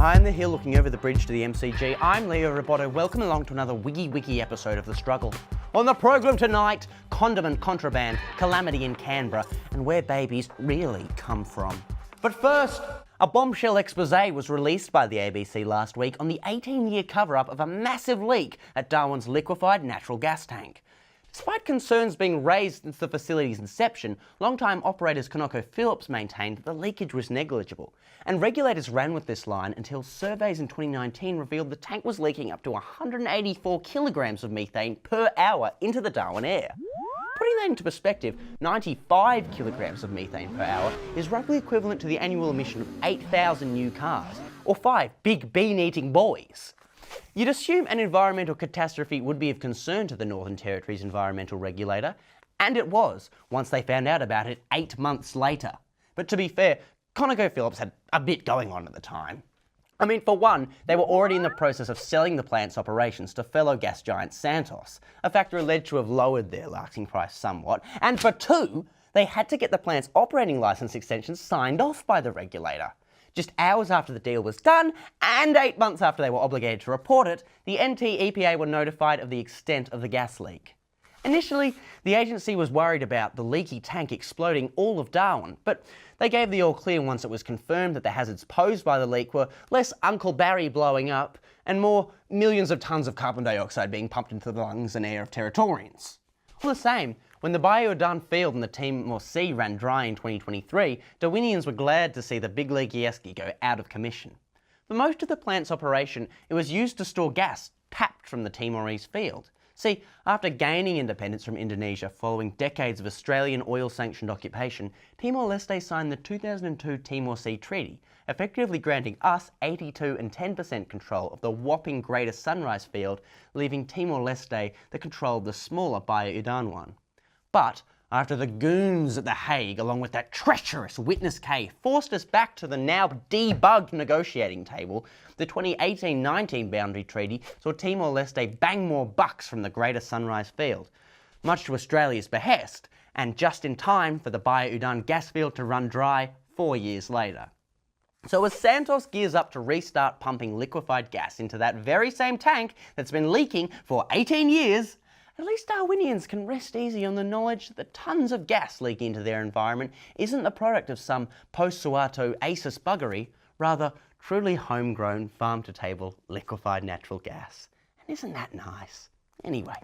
I'm the hill looking over the bridge to the MCG. I'm Leo Roboto. Welcome along to another Wiki episode of The Struggle. On the program tonight, condiment contraband, calamity in Canberra, and where babies really come from. But first, a bombshell expose was released by the ABC last week on the 18-year cover-up of a massive leak at Darwin's liquefied natural gas tank. Despite concerns being raised since the facility's inception, long-time operators ConocoPhillips maintained that the leakage was negligible, and regulators ran with this line until surveys in 2019 revealed the tank was leaking up to 184 kilograms of methane per hour into the Darwin air. Putting that into perspective, 95 kilograms of methane per hour is roughly equivalent to the annual emission of 8,000 new cars, or 5 big bean-eating boys. You'd assume an environmental catastrophe would be of concern to the Northern Territory's environmental regulator, and it was, once they found out about it 8 months later. But to be fair, ConocoPhillips had a bit going on at the time. I mean, for one, they were already in the process of selling the plant's operations to fellow gas giant Santos, a factor alleged to have lowered their asking price somewhat, and for two, they had to get the plant's operating licence extension signed off by the regulator. Just hours after the deal was done, and 8 months after they were obligated to report it, the NT-EPA were notified of the extent of the gas leak. Initially, the agency was worried about the leaky tank exploding all of Darwin, but they gave the all clear once it was confirmed that the hazards posed by the leak were less Uncle Barry blowing up and more millions of tonnes of carbon dioxide being pumped into the lungs and air of Territorians. All the same, when the Baya Udan field in the Timor Sea ran dry in 2023, Darwinians were glad to see the big leaky esky go out of commission. For most of the plant's operation, it was used to store gas tapped from the Timorese field. See, after gaining independence from Indonesia following decades of Australian oil-sanctioned occupation, Timor-Leste signed the 2002 Timor Sea Treaty, effectively granting us 82 and 10% control of the whopping Greater Sunrise field, leaving Timor-Leste the control of the smaller Baya Udan one. But after the goons at The Hague, along with that treacherous Witness K, forced us back to the now debugged negotiating table, the 2018-19 boundary treaty saw Timor-Leste bang more bucks from the Greater Sunrise field, much to Australia's behest, and just in time for the Baya Udan gas field to run dry 4 years later. So as Santos gears up to restart pumping liquefied gas into that very same tank that's been leaking for 18 years, at least Darwinians can rest easy on the knowledge that the tons of gas leaking into their environment isn't the product of some post-Suharto ACES buggery, rather truly homegrown, farm-to-table liquefied natural gas. And isn't that nice? Anyway,